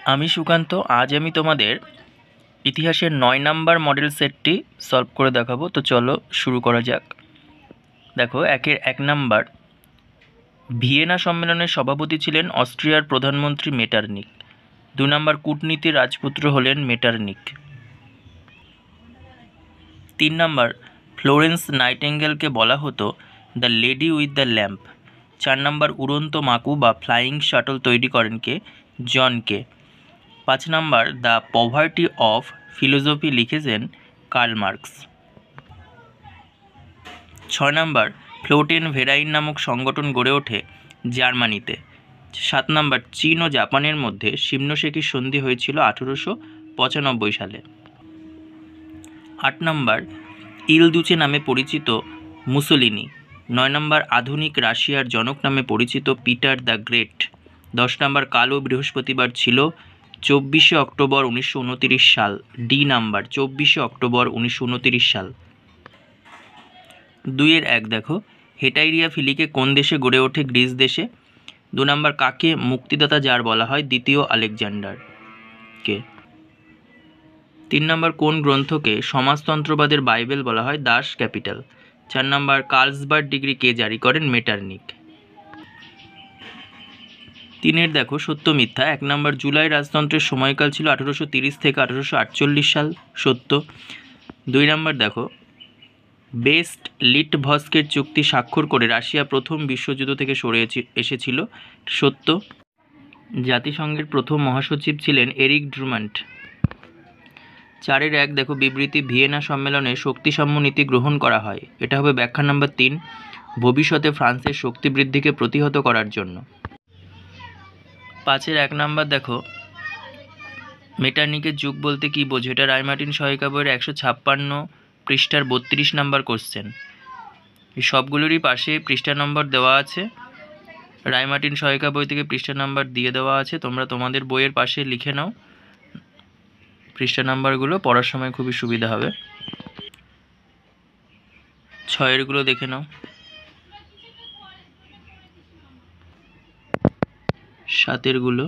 আমি সুকান্ত। আজ আমি তোমাদের ইতিহাসের 9 নাম্বার মডেল সেটটি সলভ করে দেখাবো। তো চলো শুরু করা যাক। দেখো, 1 নাম্বার, ভিয়েনা সম্মেলনের সভাপতি ছিলেন অস্ট্রিয়ার প্রধানমন্ত্রী মেটারনিক। 2 নাম্বার, কূটনীতির রাজপুত্র হলেন মেটারনিক। 3 নাম্বার, ফ্লোরেন্স নাইটিঙ্গেলকে বলা হতো the lady with the lamp. 4 number, উড়ন্ত মাকু বা ফ্লাইং শাটল তৈরি করেন কে? জন কে। 5 number, the poverty of philosophy লিখেছেন কার্ল মার্কস। 6 নাম্বার, ফ্লোটেন ভেরাইন নামক সংগঠন গড়ে ওঠে জার্মানিতে। 7 নাম্বার, চীন ও জাপানের মধ্যে শিমনোসেকি সন্ধি হয়েছিল 1895 সালে। 8 নাম্বার, ইল দুচে নামে পরিচিত মুসোলিনি। 9 নাম্বার, আধুনিক রাশিয়ার জনক নামে পরিচিত পিটার দ্য গ্রেট। 10 নাম্বার, কালো বৃহস্পতিবার ছিল 24শে অক্টোবর 1929 সাল। ডি নাম্বার, 24শে অক্টোবর 1929 সাল। 2-1 দেখো, হেটাইরিয়া ফিলিকে কোন দেশে গড়ে ওঠে? গ্রিস দেশে। 2 নাম্বার, কাকে মুক্তিদাতা জার বলা হয়? দ্বিতীয় আলেকজান্ডার কে। 3 নাম্বার, কোন গ্রন্থকে সমাজতন্ত্রবাদের বাইবেল বলা হয়? Das Kapital. 4 number, Carlsbad degree কে জারি করেন? মেটারনিক। 3 দেখো, সত্য মিথ্যা। 1 নাম্বার, জুলাই রাজতন্ত্রের সময়কাল ছিল 1830 থেকে 1848 সাল। সত্য। 2 নাম্বার দেখো, বেস্ট লিটভস্কের চুক্তি স্বাক্ষর করে রাশিয়া প্রথম বিশ্বযুদ্ধ থেকে সরে এসেছিল। সত্য। জাতিসংঘের প্রথম মহাসচিব ছিলেন এরিক ড্রুমান্ট। 4-1 দেখো, বিবৃতি, ভিয়েনা সম্মেলনে শক্তিসাম্য নীতি গ্রহণ করা হয়। এটা হবে ব্যাখ্যা নাম্বার 3, ভবিষ্যতে ফ্রান্সের শক্তি বৃদ্ধিকে প্রতিহত করার জন্য। 5-1 নাম্বার দেখো, মেটারনিকের যুগ বলতে কি বোঝো? এটা রায়মার্টিন সহায়িকা বইয়ের 156 পৃষ্ঠার 32 নাম্বার কোশ্চেন। এই সবগুলোরই পাশে পৃষ্ঠা নম্বর দেওয়া আছে। রায়মার্টিন সহায়িকা বই থেকে পৃষ্ঠা নাম্বার দিয়ে দেওয়া আছে, তোমরা তোমাদের বইয়ের পাশে লিখে নাও। পৃষ্ঠা নাম্বারগুলো পড়ার সময় খুবই সুবিধা হবে। 6-এরগুলো দেখে নাও। 7-এরগুলো।